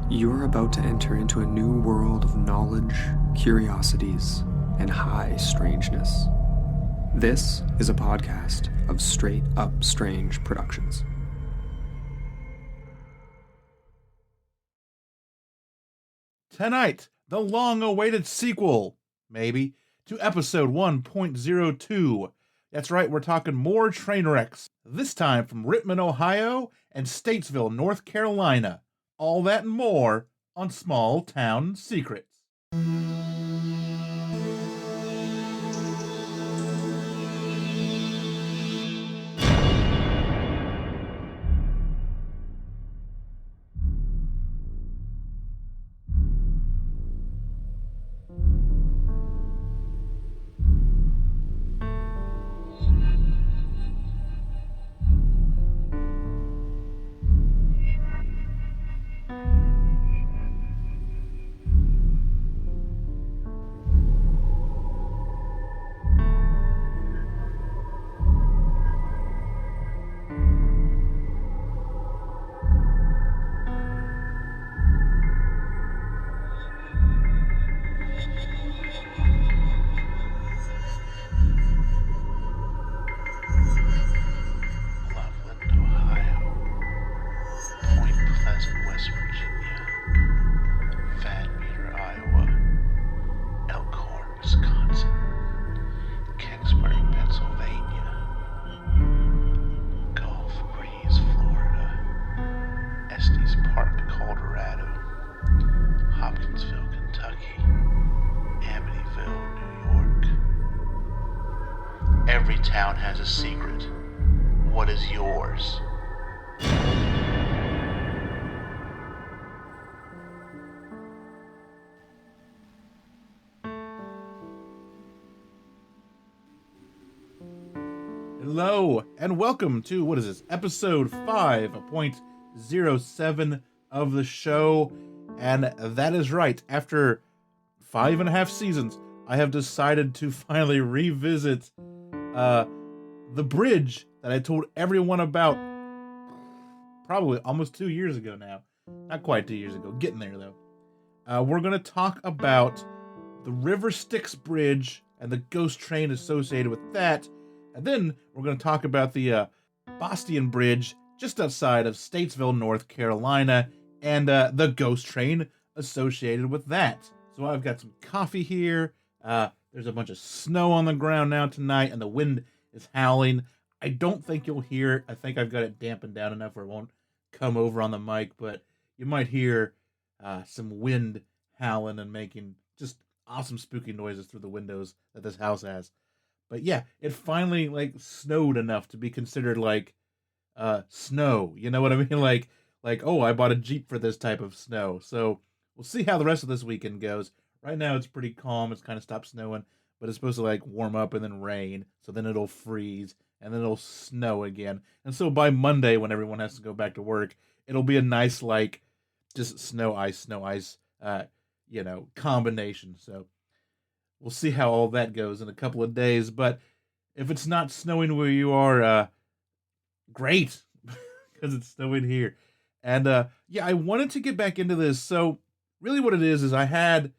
You're about to enter into a new world of knowledge, curiosities, and high strangeness. This is a podcast of Straight Up Strange Productions. Tonight, the long-awaited sequel, maybe, to episode 1.02. That's right, we're talking more train wrecks, this time from Rittman, Ohio, and Statesville, North Carolina. All that and more on Small Town Secrets. Every town has a secret. What is yours? Hello, and welcome to, episode 5.07 of the show. And that is right, after 5.5 seasons, I have decided to finally revisit the bridge that I told everyone about probably almost 2 years ago now. Not quite 2 years ago, getting there though. We're going to talk about the River Styx Bridge and the ghost train associated with that. And then we're going to talk about the Bustling Bridge just outside of Statesville, North Carolina, and the ghost train associated with that. So I've got some coffee here. There's a bunch of snow on the ground now tonight, and the wind is howling. I don't think you'll hear it. I think I've got it dampened down enough where it won't come over on the mic, but you might hear some wind howling and making just awesome spooky noises through the windows that this house has. But yeah, it finally snowed enough to be considered snow. You know what I mean? Like, oh, I bought a Jeep for this type of snow. So we'll see how the rest of this weekend goes. Right now it's pretty calm. It's kind of stopped snowing, but it's supposed to warm up and then rain. So then it'll freeze and then it'll snow again. And so by Monday, when everyone has to go back to work, it'll be a nice, just snow ice, combination. So we'll see how all that goes in a couple of days. But if it's not snowing where you are, great, because it's snowing here. And I wanted to get back into this. So really what it is I had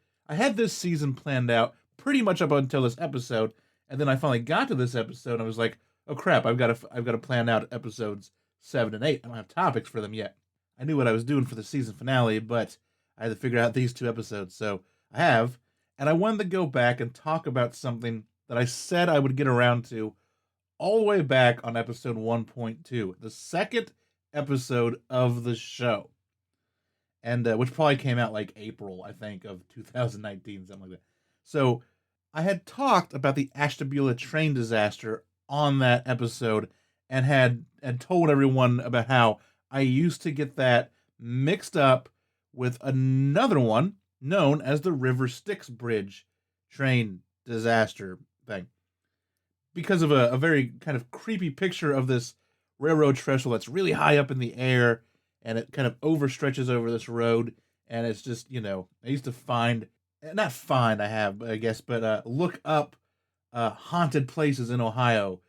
this season planned out pretty much up until this episode, and then I finally got to this episode and I was like, oh crap, I've got to plan out episodes 7 and 8. I don't have topics for them yet. I knew what I was doing for the season finale, but I had to figure out these 2 episodes. So I have, and I wanted to go back and talk about something that I said I would get around to all the way back on episode 1.2, the second episode of the show. And which probably came out April, I think, of 2019, something like that. So I had talked about the Ashtabula train disaster on that episode and had told everyone about how I used to get that mixed up with another one known as the River Styx Bridge train disaster thing, because of a very kind of creepy picture of this railroad trestle that's really high up in the air, and it kind of overstretches over this road, and it's just, I used to look up haunted places in Ohio,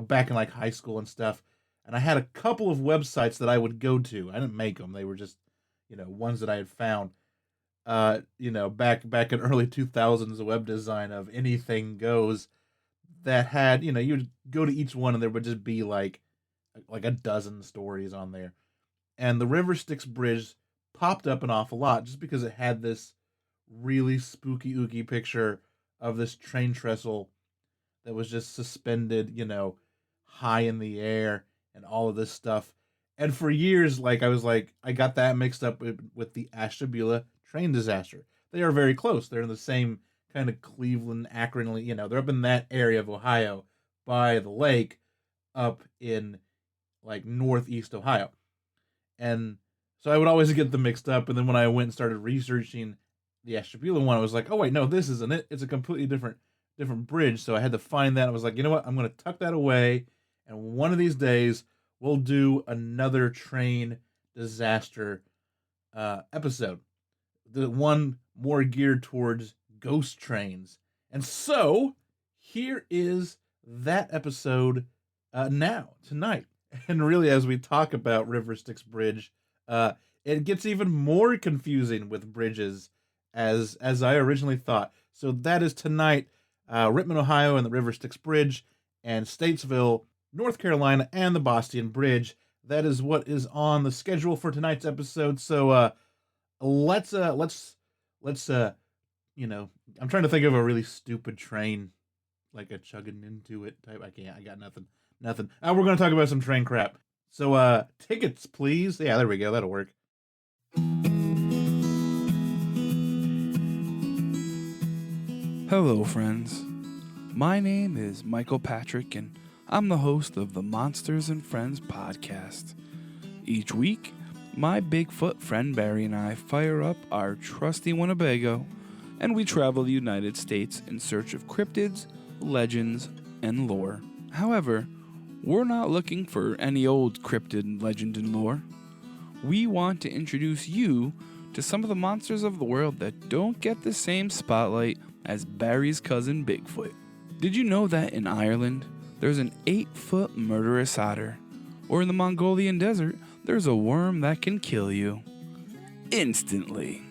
back in high school and stuff, and I had a couple of websites that I would go to. I didn't make them. They were just, ones that I had found, back in early 2000s web design of Anything Goes that had, you'd go to each one and there would just be like a dozen stories on there. And the River Styx Bridge popped up an awful lot just because it had this really spooky ooky picture of this train trestle that was just suspended, high in the air and all of this stuff. And for years, I got that mixed up with the Ashtabula train disaster. They are very close. They're in the same kind of Cleveland, Akron, they're up in that area of Ohio by the lake up in northeast Ohio. And so I would always get them mixed up. And then when I went and started researching the Ashtabula one, I was like, oh wait, no, this isn't it. It's a completely different bridge. So I had to find that. I was like, you know what? I'm going to tuck that away. And one of these days we'll do another train disaster episode. The one more geared towards ghost trains. And so here is that episode tonight. And really, as we talk about River Styx Bridge, it gets even more confusing with bridges as I originally thought. So that is tonight, Rittman, Ohio and the River Styx Bridge, and Statesville, North Carolina and the Boston Bridge. That is what is on the schedule for tonight's episode. So let's I'm trying to think of a really stupid train, like a chugging into it type. I got nothing. We're going to talk about some train crap. So tickets, please. Yeah, there we go. That'll work. Hello, friends. My name is Michael Patrick, and I'm the host of the Monsters and Friends podcast. Each week, my Bigfoot friend Barry and I fire up our trusty Winnebago, and we travel the United States in search of cryptids, legends, and lore. However, we're not looking for any old cryptid, legend, and lore. We want to introduce you to some of the monsters of the world that don't get the same spotlight as Barry's cousin Bigfoot. Did you know that in Ireland, there's an 8-foot murderous otter? Or in the Mongolian desert, there's a worm that can kill you instantly.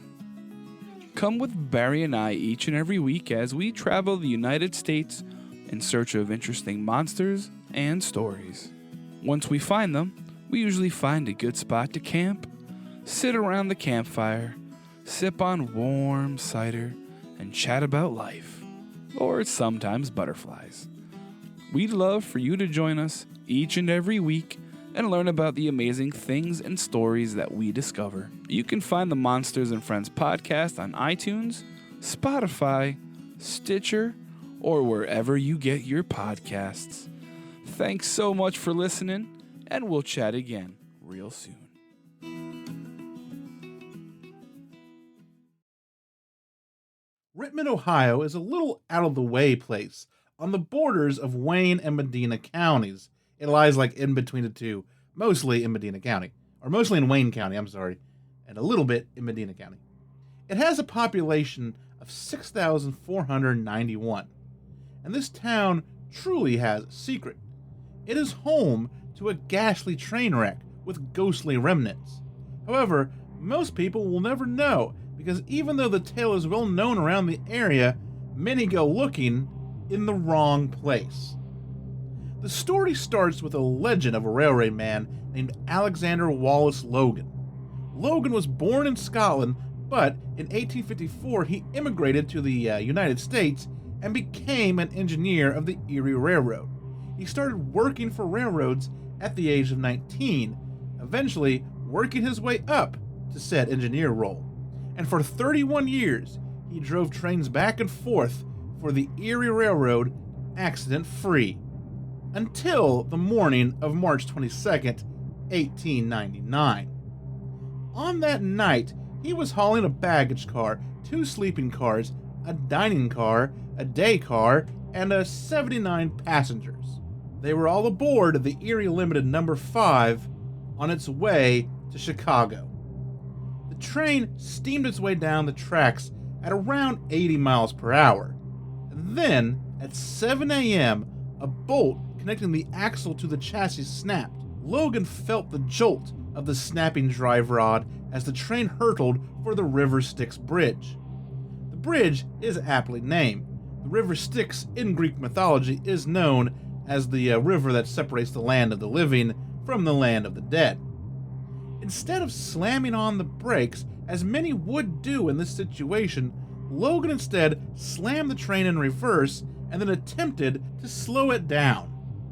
Come with Barry and I each and every week as we travel the United States in search of interesting monsters and stories. Once we find them, we usually find a good spot to camp, sit around the campfire, sip on warm cider, and chat about life, or sometimes butterflies. We'd love for you to join us each and every week and learn about the amazing things and stories that we discover. You can find the Monsters and Friends podcast on iTunes, Spotify, Stitcher, or wherever you get your podcasts. Thanks so much for listening, and we'll chat again real soon. Rittman, Ohio is a little out-of-the-way place on the borders of Wayne and Medina counties. It lies in between the two, mostly in Medina County, or mostly in Wayne County, and a little bit in Medina County. It has a population of 6,491, and this town truly has a secret. It is home to a ghastly train wreck with ghostly remnants. However, most people will never know, because even though the tale is well known around the area, many go looking in the wrong place. The story starts with a legend of a railway man named Alexander Wallace Logan. Logan was born in Scotland, but in 1854 he immigrated to the United States and became an engineer of the Erie Railroad. He started working for railroads at the age of 19, eventually working his way up to said engineer role. And for 31 years, he drove trains back and forth for the Erie Railroad accident-free, until the morning of March 22nd, 1899. On that night, he was hauling a baggage car, 2 sleeping cars, a dining car, a day car, and 79 passengers. They were all aboard the Erie Limited No. 5 on its way to Chicago. The train steamed its way down the tracks at around 80 miles per hour. And then, at 7 a.m., a bolt connecting the axle to the chassis snapped. Logan felt the jolt of the snapping drive rod as the train hurtled for the River Styx Bridge. The bridge is aptly named. The River Styx in Greek mythology is known as the river that separates the land of the living from the land of the dead. Instead of slamming on the brakes, as many would do in this situation, Logan instead slammed the train in reverse and then attempted to slow it down.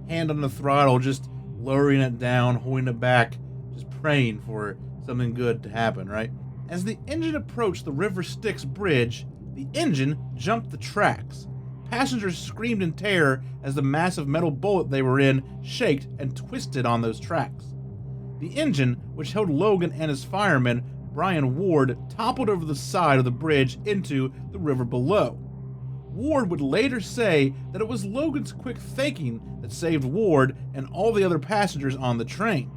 Hand on the throttle, just lowering it down, holding it back, just praying for something good to happen, right? As the engine approached the River Styx Bridge, the engine jumped the tracks. Passengers screamed in terror as the massive metal bullet they were in shaked and twisted on those tracks. The engine, which held Logan and his fireman, Brian Ward, toppled over the side of the bridge into the river below. Ward would later say that it was Logan's quick thinking that saved Ward and all the other passengers on the train.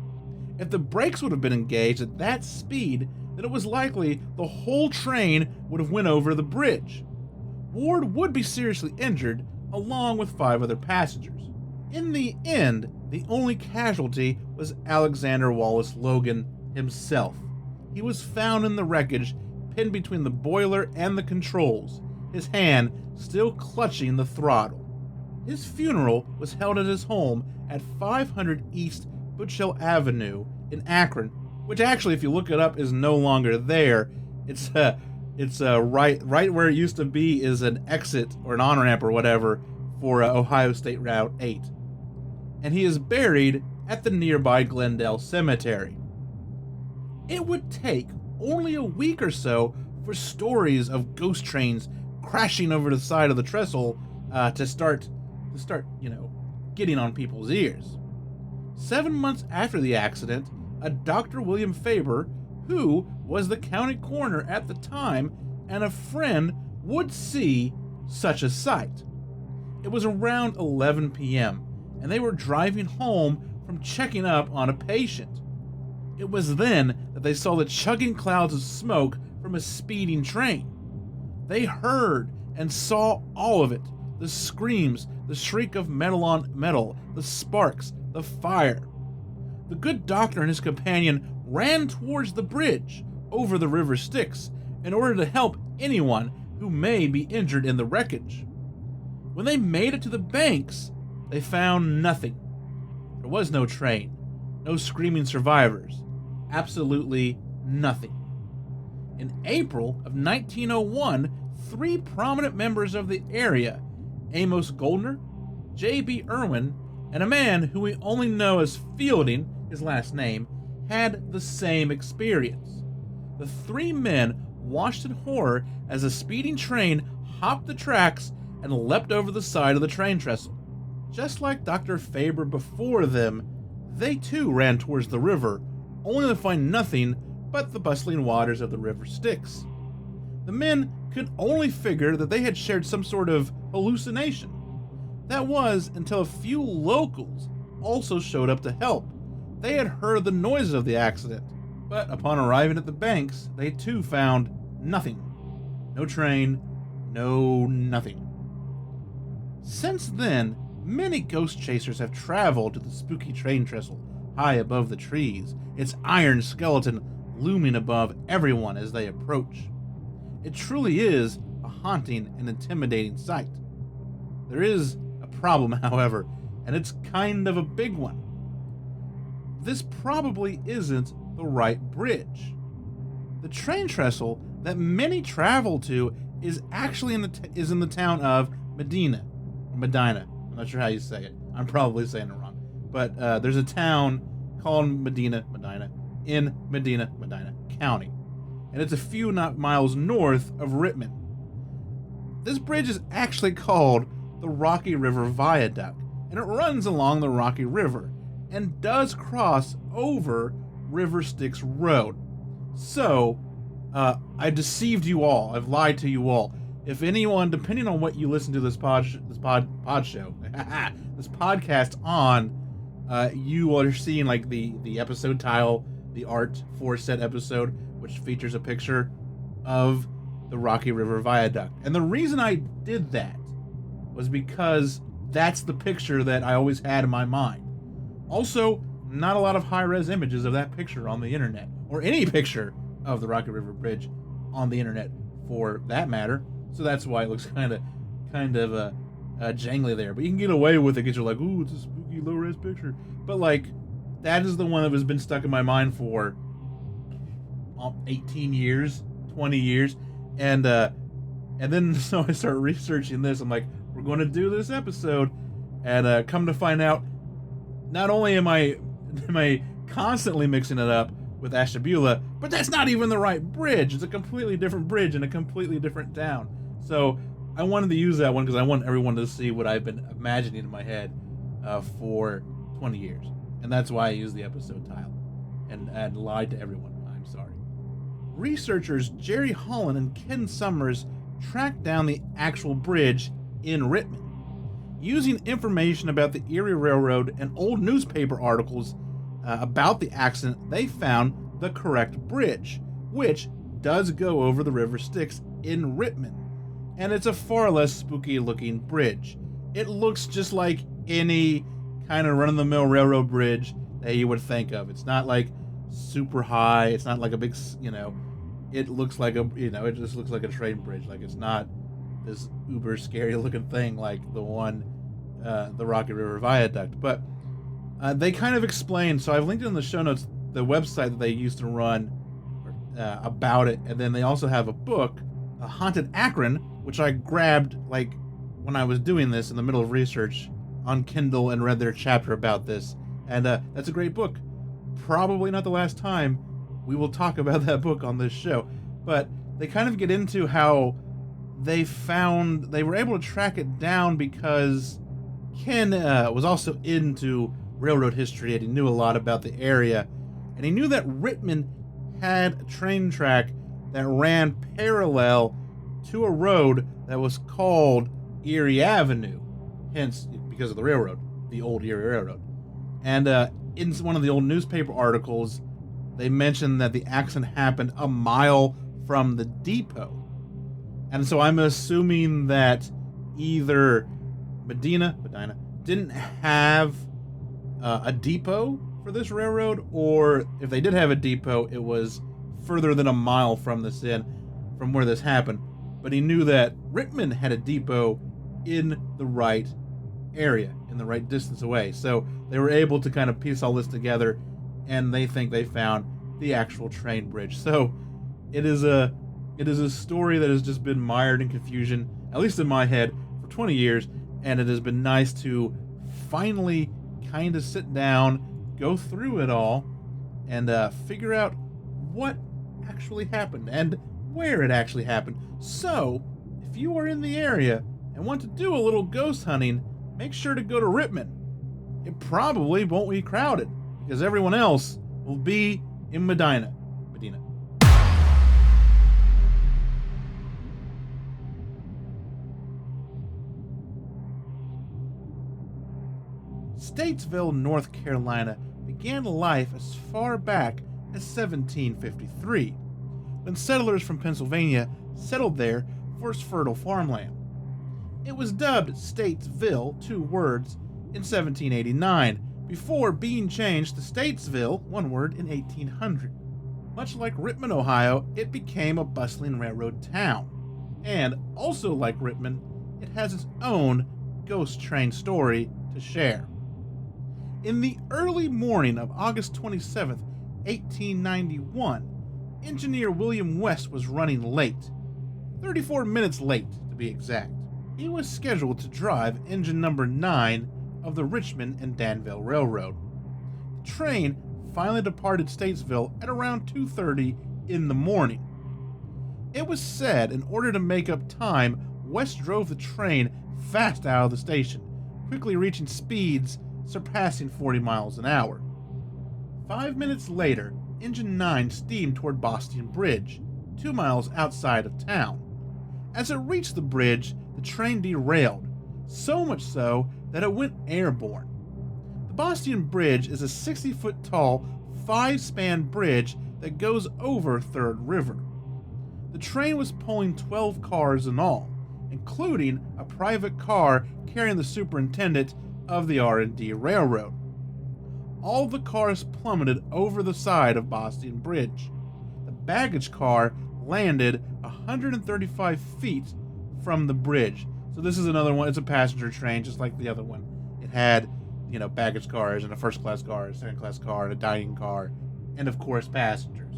If the brakes would have been engaged at that speed, then it was likely the whole train would have went over the bridge. Ward would be seriously injured, along with 5 other passengers. In the end, the only casualty was Alexander Wallace Logan himself. He was found in the wreckage, pinned between the boiler and the controls, his hand still clutching the throttle. His funeral was held at his home at 500 East Butchell Avenue in Akron, which actually, if you look it up, is no longer there. It's right where it used to be is an exit or an on-ramp or whatever for Ohio State Route 8. And he is buried at the nearby Glendale Cemetery. It would take only a week or so for stories of ghost trains crashing over the side of the trestle to start, getting on people's ears. 7 months after the accident, a Dr. William Faber, who was the county coroner at the time, and a friend would see such a sight. It was around 11 p.m., and they were driving home from checking up on a patient. It was then that they saw the chugging clouds of smoke from a speeding train. They heard and saw all of it: the screams, the shriek of metal on metal, the sparks, the fire. The good doctor and his companion ran towards the bridge over the River Styx in order to help anyone who may be injured in the wreckage. When they made it to the banks, they found nothing. There was no train, no screaming survivors, absolutely nothing. In April of 1901, 3 prominent members of the area, Amos Goldner, J.B. Irwin, and a man who we only know as Fielding, his last name, had the same experience. The 3 men watched in horror as a speeding train hopped the tracks and leapt over the side of the train trestle. Just like Dr. Faber before them, they too ran towards the river, only to find nothing but the bustling waters of the River Styx. The men could only figure that they had shared some sort of hallucination. That was until a few locals also showed up to help. They had heard the noises of the accident, but upon arriving at the banks, they too found nothing. No train, no nothing. Since then, many ghost chasers have traveled to the spooky train trestle high above the trees, its iron skeleton looming above everyone as they approach. It truly is a haunting and intimidating sight. There is a problem, however, and it's kind of a big one. This probably isn't the right bridge. The train trestle that many travel to is actually in the town of Medina. I'm not sure how you say it. I'm probably saying it wrong. But there's a town called Medina in Medina County. And it's a few miles north of Rittman. This bridge is actually called the Rocky River Viaduct, and it runs along the Rocky River and does cross over River Styx Road. So, I deceived you all. I've lied to you all. If anyone, depending on what you listen to this podcast on, you are seeing like the episode title, the art for said episode, which features a picture of the Rocky River Viaduct. And the reason I did that was because that's the picture that I always had in my mind. Also, not a lot of high-res images of that picture on the internet, or any picture of the Rocky River Bridge on the internet, for that matter. So that's why it looks kind of jangly there. But you can get away with it because you're like, ooh, it's a spooky low-res picture. But like, that is the one that has been stuck in my mind for 18 years, 20 years, and then so I start researching this. I'm like, we're going to do this episode, and come to find out, not only am I constantly mixing it up with Ashtabula, but that's not even the right bridge. It's a completely different bridge in a completely different town. So I wanted to use that one because I want everyone to see what I've been imagining in my head for 20 years. And that's why I used the episode title and lied to everyone. I'm sorry. Researchers Jerry Holland and Ken Summers tracked down the actual bridge in Rittman. Using information about the Erie Railroad and old newspaper articles about the accident, they found the correct bridge, which does go over the River Styx in Rittman. And it's a far less spooky looking bridge. It looks just like any kind of run-of-the-mill railroad bridge that you would think of. It's not like super high. It's not like a big, it looks like it just looks like a train bridge. Like, it's not this uber scary looking thing like the one, the Rocky River Viaduct. But they kind of explain, so I've linked in the show notes the website that they used to run about it, and then they also have a book, A Haunted Akron, which I grabbed like when I was doing this in the middle of research on Kindle and read their chapter about this, and that's a great book. Probably not the last time we will talk about that book on this show, but they kind of get into how they were able to track it down because Ken was also into railroad history, and he knew a lot about the area, and he knew that Rittman had a train track that ran parallel to a road that was called Erie Avenue, hence because of the railroad, the old Erie Railroad. And in one of the old newspaper articles, they mentioned that the accident happened a mile from the depot. And so I'm assuming that either Medina didn't have a depot for this railroad, or if they did have a depot, it was further than a mile from where this happened. But he knew that Rittman had a depot in the right area, in the right distance away. So they were able to kind of piece all this together, and they think they found the actual train bridge. So it is a story that has just been mired in confusion, at least in my head, for 20 years, and it has been nice to finally kind of sit down, go through it all, and figure out what actually happened and where it actually happened. So if you are in the area and want to do a little ghost hunting, make sure to go to Rittman. It probably won't be crowded because everyone else will be in Medina. Statesville, North Carolina began life as far back as 1753, when settlers from Pennsylvania settled there for its fertile farmland. It was dubbed States Ville, 2 words, in 1789, before being changed to Statesville, 1 word, in 1800. Much like Rittman, Ohio, it became a bustling railroad town. And also like Rittman, it has its own ghost train story to share. In the early morning of August 27th, 1891, engineer William West was running late. 34 minutes late, to be exact. He was scheduled to drive engine number 9 of the Richmond and Danville Railroad. The train finally departed Statesville at around 2:30 in the morning. It was said in order to make up time, West drove the train fast out of the station, quickly reaching speeds surpassing 40 miles an hour. 5 minutes later, engine 9 steamed toward Boston Bridge, 2 miles outside of town. As it reached the bridge, the train derailed, so much so that it went airborne. The Boston Bridge is a 60-foot tall, 5-span bridge that goes over Third River. The train was pulling 12 cars in all, including a private car carrying the superintendent of the R&D Railroad. all the cars plummeted over the side of Boston Bridge. The baggage car landed 135 feet from the bridge. So this is another one. It's a passenger train, just like the other one. It had, baggage cars and a first-class car, a second-class car, and a dining car, and of course passengers.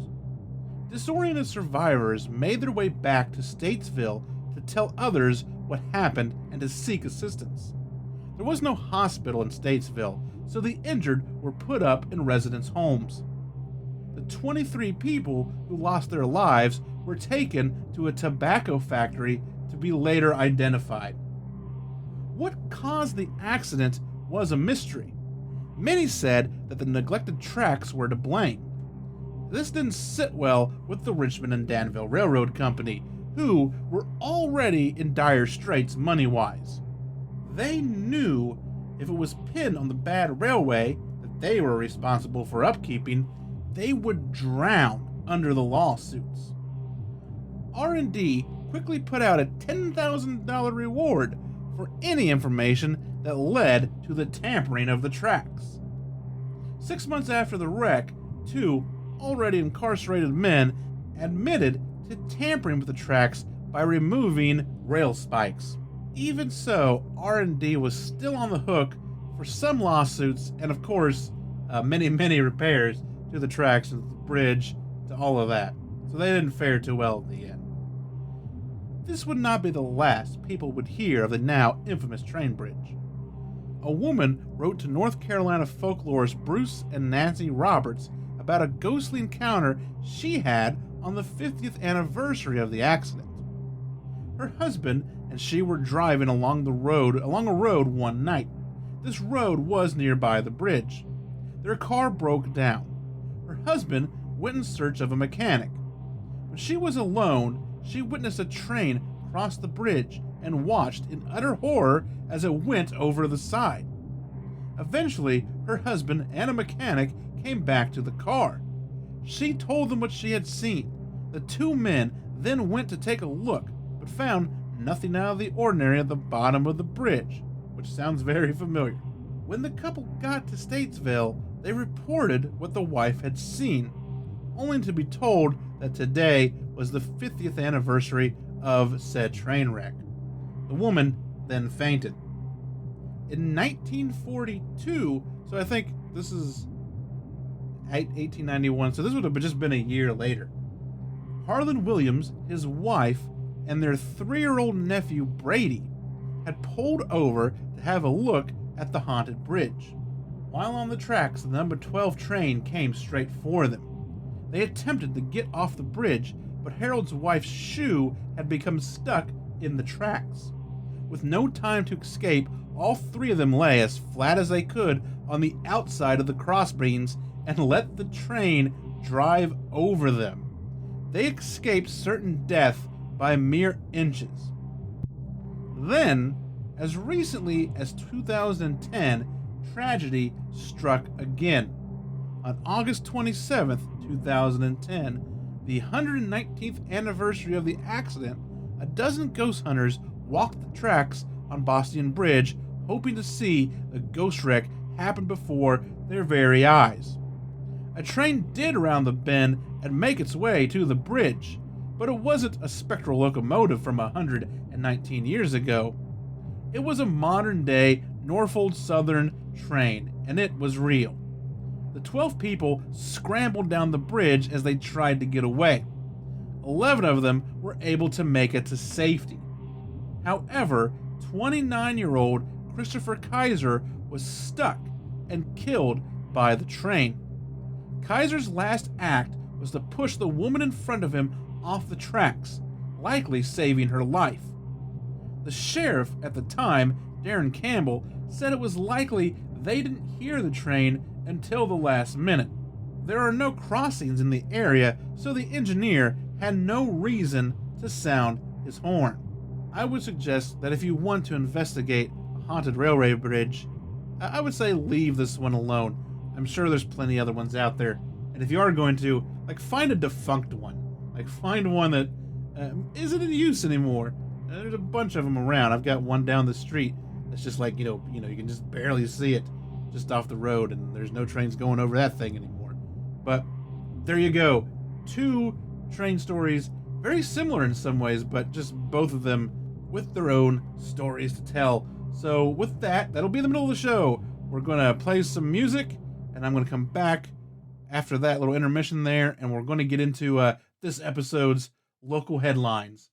Disoriented survivors made their way back to Statesville to tell others what happened and to seek assistance. There was no hospital in Statesville, so the injured were put up in residents' homes. The 23 people who lost their lives were taken to a tobacco factory to be later identified. What caused the accident was a mystery. Many said that the neglected tracks were to blame. This didn't sit well with the Richmond and Danville Railroad Company, who were already in dire straits money-wise. They knew if it was pinned on the bad railway that they were responsible for upkeeping, they would drown under the lawsuits. R&D quickly put out a $10,000 reward for any information that led to the tampering of the tracks. 6 months after the wreck, 2 already incarcerated men admitted to tampering with the tracks by removing rail spikes. Even so, R&D was still on the hook for some lawsuits and, of course, many repairs to the tracks and the bridge, to all of that. So they didn't fare too well in the end. This would not be the last people would hear of the now infamous train bridge. A woman wrote to North Carolina folklorist Bruce and Nancy Roberts about a ghostly encounter she had on the 50th anniversary of the accident. Her husband and she were driving along a road one night. This road was nearby the bridge. Their car broke down. Her husband went in search of a mechanic. When she was alone, she witnessed a train cross the bridge and watched in utter horror as it went over the side. Eventually, her husband and a mechanic came back to the car. She told them what she had seen. The 2 men then went to take a look, but found nothing out of the ordinary at the bottom of the bridge, which sounds very familiar. When the couple got to Statesville, they reported what the wife had seen, only to be told that today was the 50th anniversary of said train wreck. The woman then fainted. In 1942, so I think this is 1891, so this would have just been a year later, Harlan Williams, his wife, and their 3-year-old nephew Brady had pulled over to have a look at the haunted bridge. While on the tracks, the number 12 train came straight for them. They attempted to get off the bridge, but Harold's wife's shoe had become stuck in the tracks. With no time to escape, all 3 of them lay as flat as they could on the outside of the crossbeams and let the train drive over them. They escaped certain death by mere inches. Then, as recently as 2010, tragedy struck again. On August 27th, 2010, the 119th anniversary of the accident, a dozen ghost hunters walked the tracks on Boston Bridge, hoping to see the ghost wreck happen before their very eyes. A train did round the bend and make its way to the bridge, but it wasn't a spectral locomotive from 119 years ago. It was a modern-day Norfolk Southern train, and it was real. The 12 people scrambled down the bridge as they tried to get away. 11 of them were able to make it to safety. However, 29-year-old Christopher Kaiser was stuck and killed by the train. Kaiser's last act was to push the woman in front of him off the tracks, likely saving her life. The sheriff at the time, Darren Campbell, said it was likely they didn't hear the train until the last minute. There are no crossings in the area, so the engineer had no reason to sound his horn. I would suggest that if you want to investigate a haunted railway bridge, I would say leave this one alone. I'm sure there's plenty other ones out there. And if you are going to, find a defunct one. Find one that isn't in use anymore. There's a bunch of them around. I've got one down the street that's just you can just barely see it. just off the road, and there's no trains going over that thing anymore. But there you go. 2 train stories, very similar in some ways, but just both of them with their own stories to tell. So with that, that'll be the middle of the show. We're going to play some music, and I'm going to come back after that little intermission there, and we're going to get into this episode's local headlines.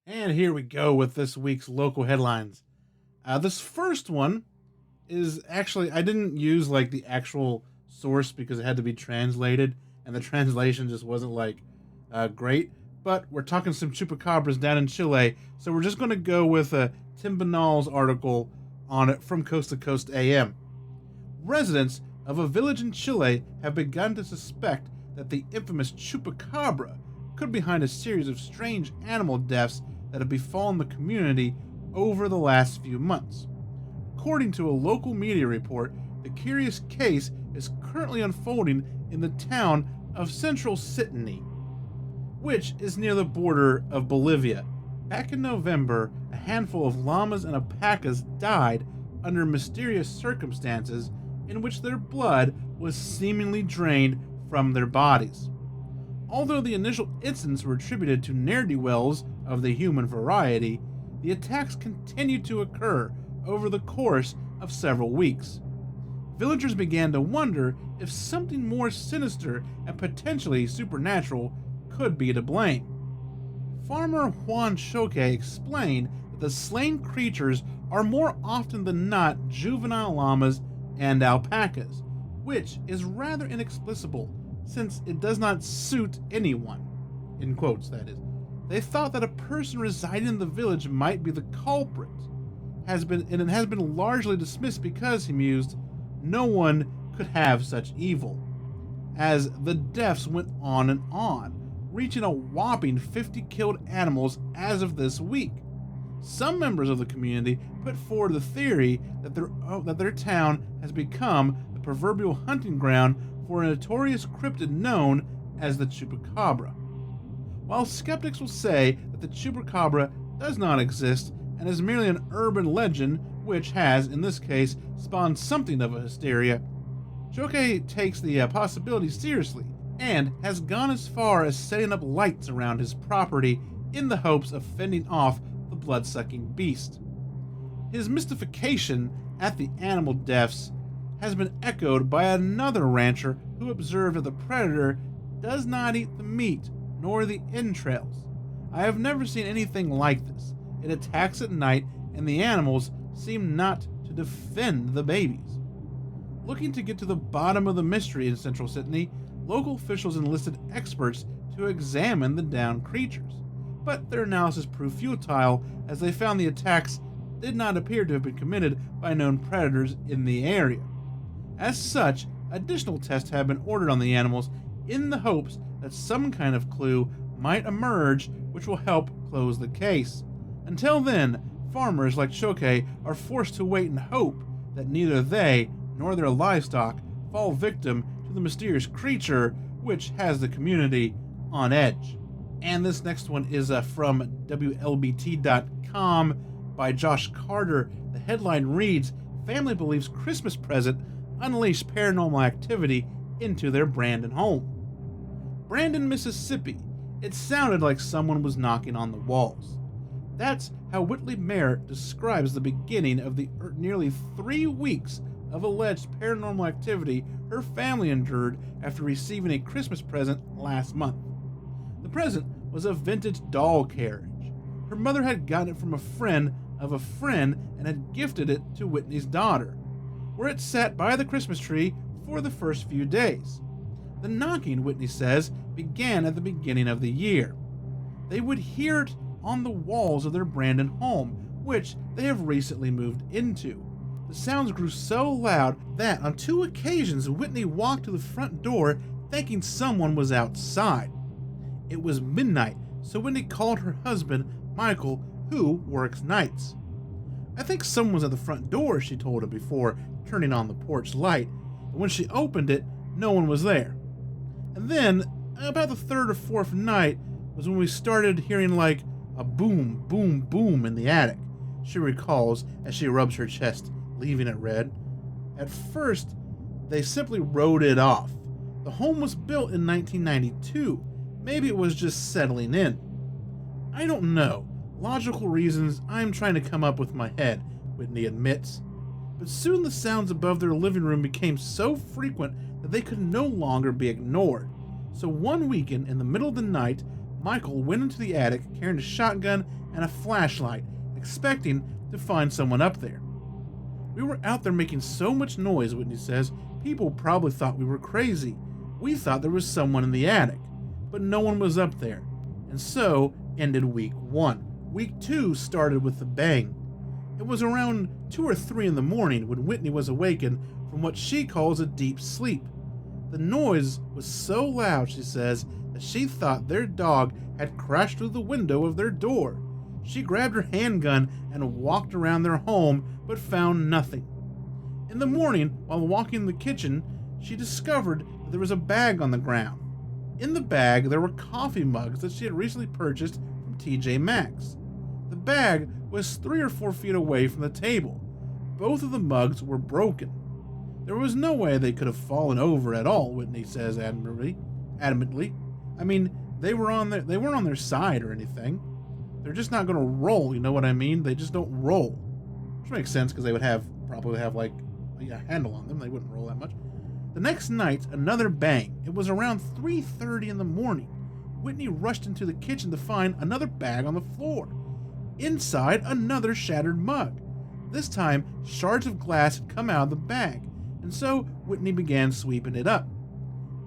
And here we go with this week's local headlines. This first one is actually, I didn't use like the actual source because it had to be translated, and the translation just wasn't like great. But we're talking some chupacabras down in Chile, so we're just going to go with Tim Banal's article on it from Coast to Coast AM. Residents of a village in Chile have begun to suspect that the infamous chupacabra could be behind a series of strange animal deaths that have befallen the community over the last few months. According to a local media report, the curious case is currently unfolding in the town of Central Sitini, which is near the border of Bolivia. Back in November, a handful of llamas and alpacas died under mysterious circumstances in which their blood was seemingly drained from their bodies. Although the initial incidents were attributed to ne'er-do-wells of the human variety, the attacks continued to occur over the course of several weeks. Villagers began to wonder if something more sinister and potentially supernatural could be to blame. Farmer Juan Choque explained that the slain creatures are more often than not juvenile llamas and alpacas, which is rather inexplicable since it does not suit anyone, in quotes that is. They thought that a person residing in the village might be the culprit, and it has been largely dismissed because, he mused, no one could have such evil. As the deaths went on, reaching a whopping 50 killed animals as of this week. Some members of the community put forward the theory that their town has become the proverbial hunting ground for a notorious cryptid known as the chupacabra. While skeptics will say that the chupacabra does not exist and is merely an urban legend which has, in this case, spawned something of a hysteria, Choque takes the possibility seriously and has gone as far as setting up lights around his property in the hopes of fending off the blood-sucking beast. His mystification at the animal deaths has been echoed by another rancher who observed that the predator does not eat the meat nor the entrails. I have never seen anything like this. It attacks at night, and the animals seem not to defend the babies. Looking to get to the bottom of the mystery in Central Sitini, local officials enlisted experts to examine the downed creatures, but their analysis proved futile as they found the attacks did not appear to have been committed by known predators in the area. As such, additional tests have been ordered on the animals in the hopes that some kind of clue might emerge which will help close the case. Until then, farmers like Choque are forced to wait and hope that neither they nor their livestock fall victim to the mysterious creature which has the community on edge. And this next one is from WLBT.com by Josh Carter. The headline reads, "Family believes Christmas present unleashed paranormal activity into their Brandon home." Brandon, Mississippi. It sounded like someone was knocking on the walls. That's how Whitley Merritt describes the beginning of the nearly 3 weeks of alleged paranormal activity her family endured after receiving a Christmas present last month. The present was a vintage doll carriage. Her mother had gotten it from a friend of a friend and had gifted it to Whitney's daughter, where it sat by the Christmas tree for the first few days. The knocking, Whitney says, began at the beginning of the year. They would hear it on the walls of their Brandon home, which they have recently moved into. The sounds grew so loud that on 2 occasions Whitney walked to the front door thinking someone was outside. It was midnight, so Whitney called her husband, Michael, who works nights. "I think someone was at the front door," she told him before turning on the porch light, and when she opened it, no one was there. And then, about the 3rd or 4th night, was when we started hearing like a boom, boom, boom in the attic, she recalls as she rubs her chest, leaving it red. At first, they simply wrote it off. The home was built in 1992. Maybe it was just settling in. "I don't know. Logical reasons I'm trying to come up with my head," Whitney admits. But soon the sounds above their living room became so frequent that they could no longer be ignored. So one weekend in the middle of the night, Michael went into the attic carrying a shotgun and a flashlight, expecting to find someone up there. We were out there making so much noise, Whitney says, people probably thought we were crazy. We thought there was someone in the attic, but no one was up there. And so ended week 1. Week 2 started with a bang. It was around 2 or 3 in the morning when Whitney was awakened from what she calls a deep sleep. The noise was so loud, she says, that she thought their dog had crashed through the window of their door. She grabbed her handgun and walked around their home, but found nothing. In the morning, while walking in the kitchen, she discovered that there was a bag on the ground. In the bag, there were coffee mugs that she had recently purchased from TJ Maxx. The bag was 3 or 4 feet away from the table. Both of the mugs were broken. There was no way they could have fallen over at all, Whitney says adamantly. I mean, they weren't on their side or anything. They're just not going to roll, you know what I mean? They just don't roll. Which makes sense because they would probably have like a handle on them. They wouldn't roll that much. The next night, another bang. It was around 3:30 in the morning. Whitney rushed into the kitchen to find another bag on the floor. Inside, another shattered mug. This time, shards of glass had come out of the bag, and so Whitney began sweeping it up.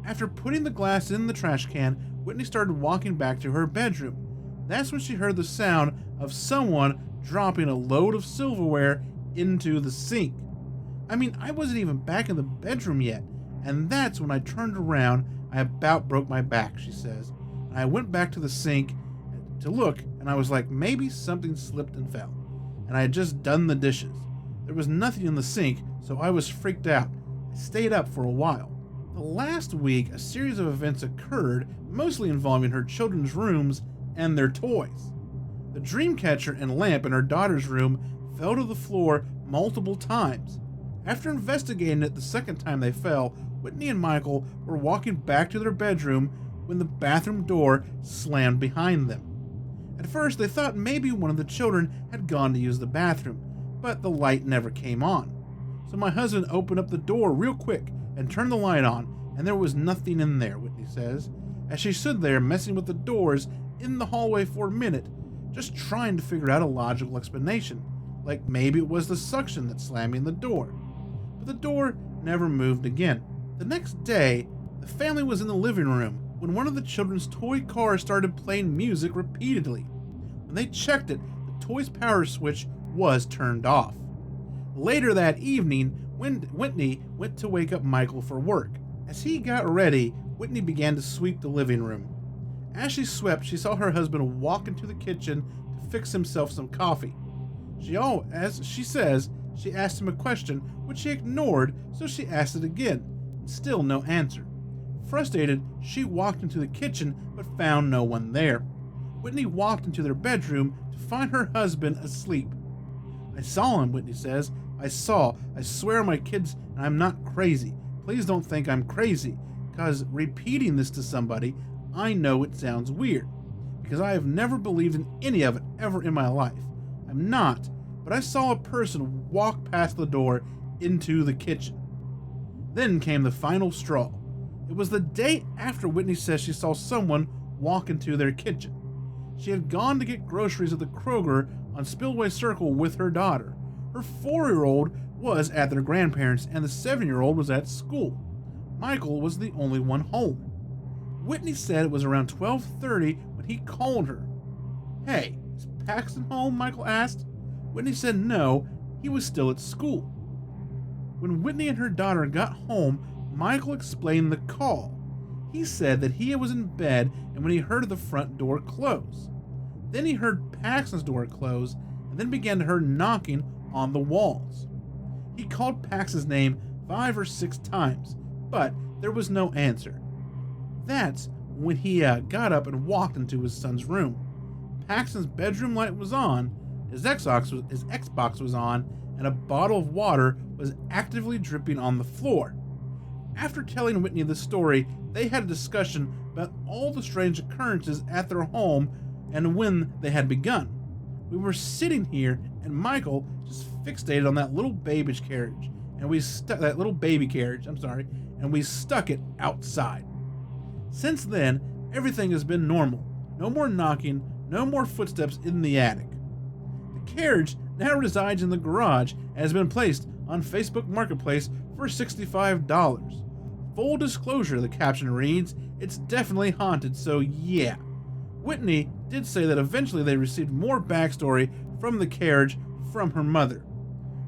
After putting the glass in the trash can, Whitney started walking back to her bedroom. That's when she heard the sound of someone dropping a load of silverware into the sink. I mean, I wasn't even back in the bedroom yet, and that's when I turned around. I about broke my back, she says. And I went back to the sink to look, and I was like, maybe something slipped and fell. And I had just done the dishes. There was nothing in the sink, so I was freaked out. I stayed up for a while. The last week, a series of events occurred, mostly involving her children's rooms and their toys. The dream catcher and lamp in her daughter's room fell to the floor multiple times. After investigating it the second time they fell, Whitney and Michael were walking back to their bedroom when the bathroom door slammed behind them. At first, they thought maybe one of the children had gone to use the bathroom, but the light never came on. So my husband opened up the door real quick and turned the light on, and there was nothing in there, Whitney says, as she stood there messing with the doors in the hallway for a minute, just trying to figure out a logical explanation, like maybe it was the suction that's slamming the door. But the door never moved again. The next day, the family was in the living room when one of the children's toy cars started playing music repeatedly. When they checked it, the toy's power switch was turned off. Later that evening, Whitney went to wake up Michael for work. As he got ready, Whitney began to sweep the living room. As she swept, she saw her husband walk into the kitchen to fix himself some coffee. As she says, she asked him a question, which he ignored, so she asked it again. Still no answer. Frustrated, she walked into the kitchen but found no one there. Whitney walked into their bedroom to find her husband asleep. I saw him, Whitney says. I swear on my kids, and I'm not crazy. Please don't think I'm crazy, because repeating this to somebody, I know it sounds weird, because I have never believed in any of it ever in my life. I'm not, but I saw a person walk past the door into the kitchen. Then came the final straw. It was the day after Whitney says she saw someone walk into their kitchen. She had gone to get groceries at the Kroger on Spillway Circle with her daughter. Her 4-year-old was at their grandparents' and the 7-year-old was at school. Michael was the only one home. Whitney said it was around 12:30 when he called her. "Hey, is Paxton home?" Michael asked. Whitney said no, he was still at school. When Whitney and her daughter got home, Michael explained the call. He said that he was in bed and when he heard the front door close. Then he heard Paxton's door close and then began to hear knocking on the walls. He called Paxton's name 5 or 6 times, but there was no answer. That's when he got up and walked into his son's room. Paxton's bedroom light was on, his Xbox was on, and a bottle of water was actively dripping on the floor. After telling Whitney the story, they had a discussion about all the strange occurrences at their home and when they had begun. We were sitting here, and Michael just fixated on that little baby carriage, and we stuck it outside. Since then, everything has been normal. No more knocking, no more footsteps in the attic. The carriage now resides in the garage and has been placed on Facebook Marketplace for $65. Full disclosure, the caption reads, "It's definitely haunted, so yeah." Whitney did say that eventually they received more backstory from the carriage from her mother,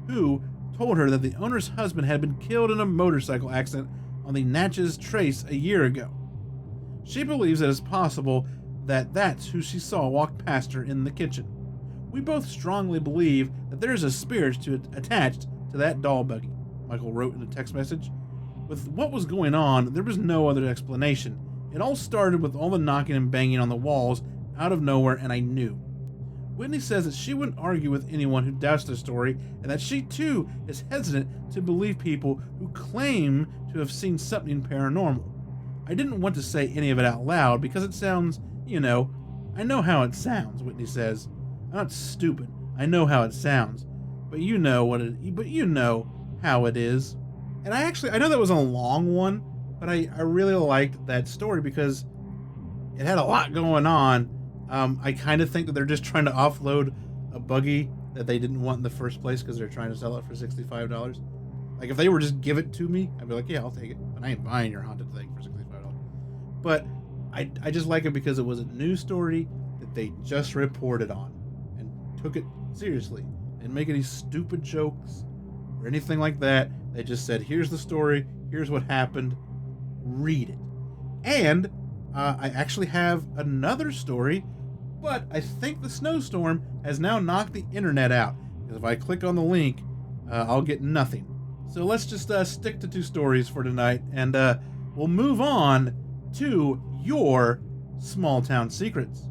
who told her that the owner's husband had been killed in a motorcycle accident on the Natchez Trace a year ago. She believes that it's possible that that's who she saw walk past her in the kitchen. "We both strongly believe that there's a spirit attached to that doll buggy," Michael wrote in a text message. "With what was going on, there was no other explanation. It all started with all the knocking and banging on the walls out of nowhere, and I knew." Whitney says that she wouldn't argue with anyone who doubts the story, and that she too is hesitant to believe people who claim to have seen something paranormal. "I didn't want to say any of it out loud because it sounds, I know how it sounds," Whitney says. "I'm not stupid. I know how it sounds. But you know how it is." And I know that was a long one, but I really liked that story because it had a lot going on. I kind of think that they're just trying to offload a buggy that they didn't want in the first place because they're trying to sell it for $65. Like, if they were just give it to me, I'd be like, yeah, I'll take it. But I ain't buying your haunted thing for $65. But I just like it because it was a news story that they just reported on and took it seriously. They didn't make any stupid jokes or anything like that. They just said, here's the story, here's what happened, read it. And I actually have another story, but I think the snowstorm has now knocked the internet out. Because if I click on the link, I'll get nothing. So let's just stick to 2 stories for tonight, and we'll move on to your small town secrets.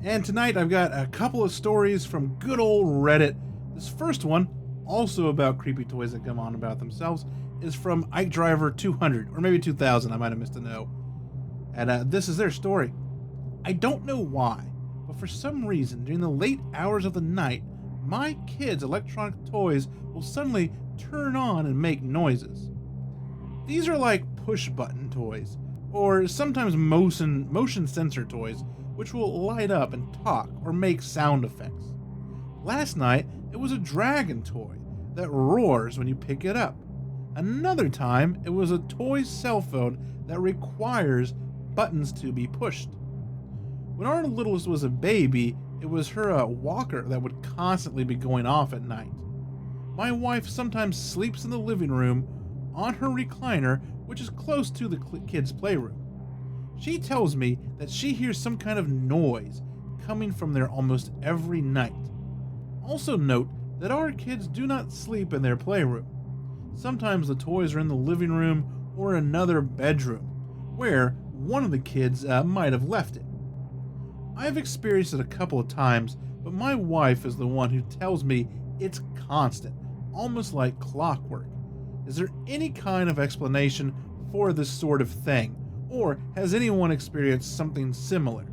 And tonight I've got a couple of stories from good old Reddit. This first one, also about creepy toys that come on about themselves, is from Ike Driver 200, or maybe 2000, I might have missed a no. And this is their story. "I don't know why, but for some reason during the late hours of the night, my kids' electronic toys will suddenly turn on and make noises. These are like push-button toys, or sometimes motion sensor toys, which will light up and talk or make sound effects. Last night, it was a dragon toy that roars when you pick it up. Another time, it was a toy cell phone that requires buttons to be pushed. When our littlest was a baby, it was her walker that would constantly be going off at night. My wife sometimes sleeps in the living room on her recliner, which is close to the kids' playroom. She tells me that she hears some kind of noise coming from there almost every night. Also note that our kids do not sleep in their playroom. Sometimes the toys are in the living room or another bedroom, where one of the kids might have left it. I have experienced it a couple of times, but my wife is the one who tells me it's constant, almost like clockwork. Is there any kind of explanation for this sort of thing, or has anyone experienced something similar?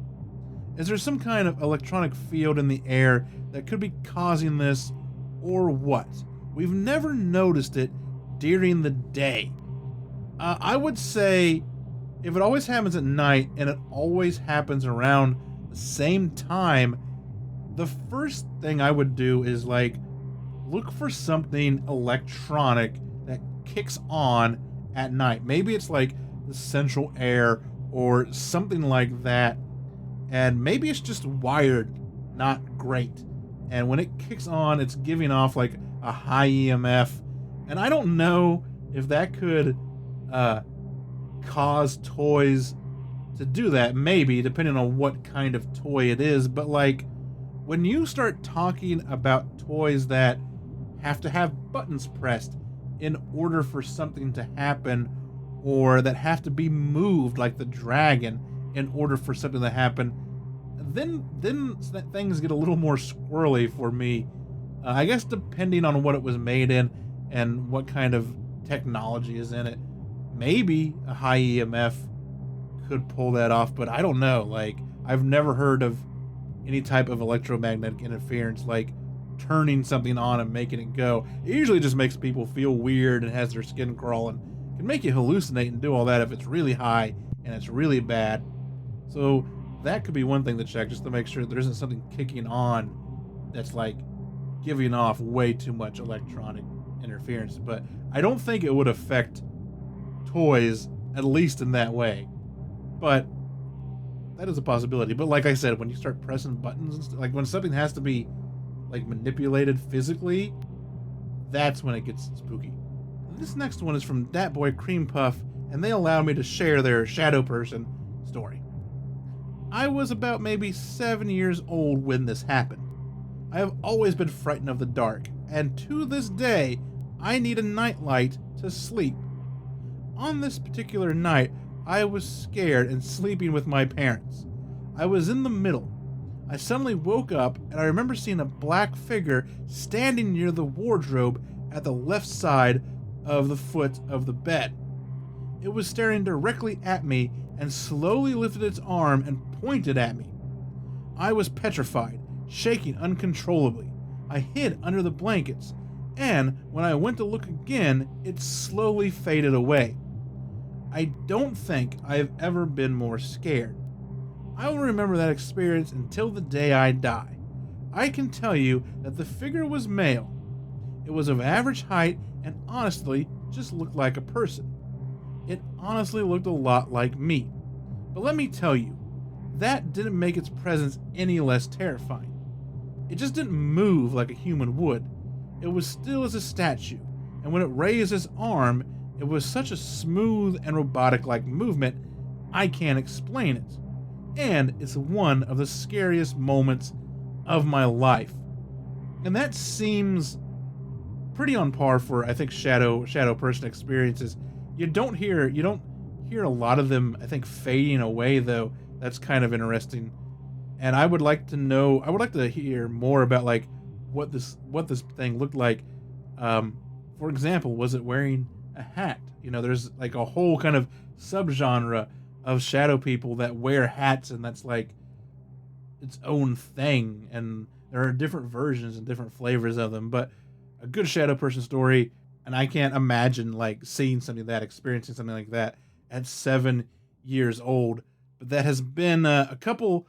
Is there some kind of electronic field in the air that could be causing this, or what? We've never noticed it during the day. I would say if it always happens at night and it always happens around the same time, the first thing I would do is look for something electronic that kicks on at night. Maybe it's like the central air or something like that, and maybe it's just wired not great, and when it kicks on it's giving off like a high EMF, and I don't know if that could cause toys to do that. Maybe, depending on what kind of toy it is. But when you start talking about toys that have to have buttons pressed in order for something to happen, or that have to be moved like the dragon in order for something to happen, then things get a little more squirrely for me. I guess depending on what it was made in and what kind of technology is in it. Maybe a high EMF could pull that off, but I don't know. I've never heard of any type of electromagnetic interference turning something on and making it go. It usually just makes people feel weird and has their skin crawling. It can make you hallucinate and do all that if it's really high and it's really bad. So that could be one thing to check, just to make sure there isn't something kicking on that's like giving off way too much electronic interference. But I don't think it would affect toys, at least in that way. But that is a possibility. But like I said, when you start pressing buttons and like when something has to be like manipulated physically, that's when it gets spooky. This next one is from Dat Boy Cream Puff, and they allow me to share their shadow person story. I was about maybe 7 years old when this happened. I have always been frightened of the dark, and to this day, I need a nightlight to sleep. On this particular night, I was scared and sleeping with my parents. I was in the middle. I suddenly woke up, and I remember seeing a black figure standing near the wardrobe at the left side of the foot of the bed. It was staring directly at me and slowly lifted its arm and pointed at me. I was petrified, shaking uncontrollably. I hid under the blankets, and when I went to look again, it slowly faded away. I don't think I have ever been more scared. I will remember that experience until the day I die. I can tell you that the figure was male. It was of average height and honestly just looked like a person. It honestly looked a lot like me. But let me tell you, that didn't make its presence any less terrifying. It just didn't move like a human would. It was still as a statue, and when it raised its arm, it was such a smooth and robotic-like movement, I can't explain it. And it's one of the scariest moments of my life. And that seems pretty on par for, I think, shadow person experiences. You don't hear a lot of them, I think, fading away, though. That's kind of interesting. And I would like to hear more about like what this thing looked like. For example, was it wearing a hat? You know, there's like a whole kind of subgenre of shadow people that wear hats, and that's like its own thing. And there are different versions and different flavors of them. But a good shadow person story, and I can't imagine like seeing something like that, experiencing something like that at 7 years old. But that has been a couple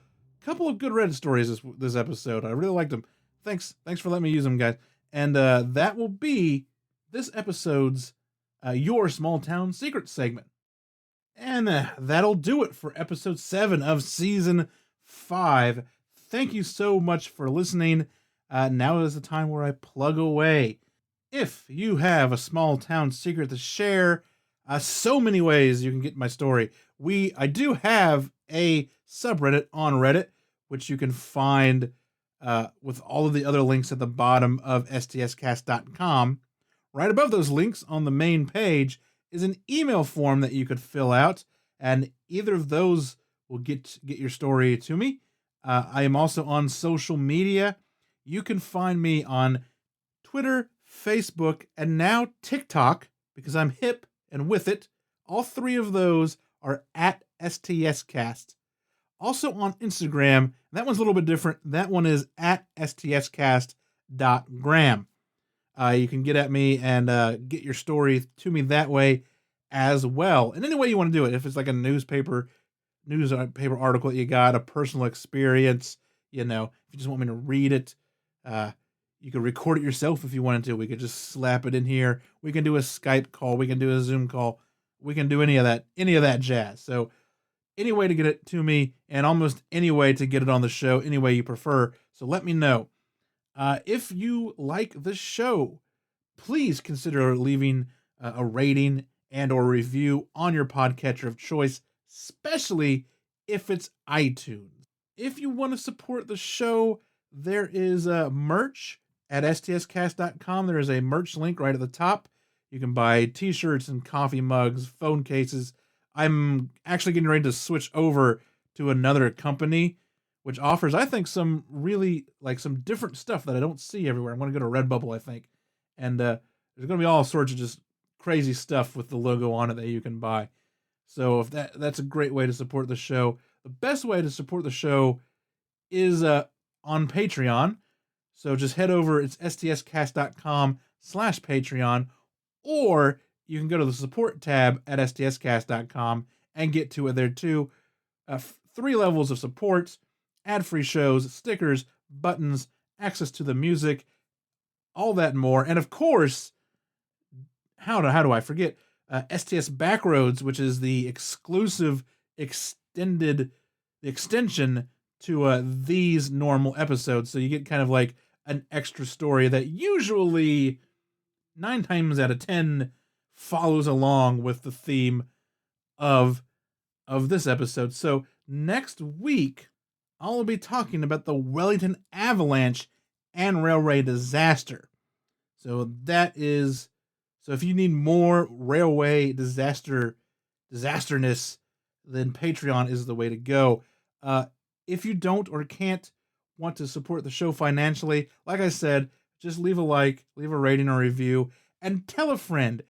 of good Reddit stories this episode. I really liked them. Thanks for letting me use them, guys. And that will be this episode's Your Small Town Secret segment. And that'll do it for episode 7 of season 5. Thank you so much for listening. Now is the time where I plug away. If you have a small town secret to share, so many ways you can get my story. I do have a subreddit on Reddit, which you can find with all of the other links at the bottom of stscast.com. Right above those links on the main page is an email form that you could fill out, and either of those will get your story to me. I am also on social media. You can find me on Twitter, Facebook, and now TikTok, because I'm hip and with it. All 3 of those are at STScast. Also on Instagram, that one's a little bit different. That one is at stscast.gram. You can get at me and get your story to me that way as well. And any way you want to do it, if it's like a newspaper article that you got, a personal experience, you know, if you just want me to read it, you could record it yourself if you wanted to. We could just slap it in here. We can do a Skype call. We can do a Zoom call. We can do any of that jazz. So any way to get it to me, and almost any way to get it on the show, any way you prefer. So let me know. If you like the show, please consider leaving a rating and or review on your podcatcher of choice, especially if it's iTunes. If you want to support the show, there is merch at stscast.com. There is a merch link right at the top. You can buy t-shirts and coffee mugs, phone cases. I'm actually getting ready to switch over to another company, which offers, I think, some really, like, some different stuff that I don't see everywhere. I'm going to go to Redbubble, I think. And there's going to be all sorts of just crazy stuff with the logo on it that you can buy. So if that's a great way to support the show. The best way to support the show is on Patreon. So just head over, it's stscast.com/Patreon, or you can go to the support tab at stscast.com and get to it there too. 3 levels of support, ad-free shows, stickers, buttons, access to the music, all that and more. And of course, how do I forget? STS Backroads, which is the exclusive extension to these normal episodes. So you get kind of like an extra story that usually 9 times out of 10 follows along with the theme of this episode. So next week, I'll be talking about the Wellington Avalanche and railway disaster. So if you need more railway disasterness, then Patreon is the way to go. If you don't or can't want to support the show financially, like I said, just leave a like, leave a rating or review, and tell a friend.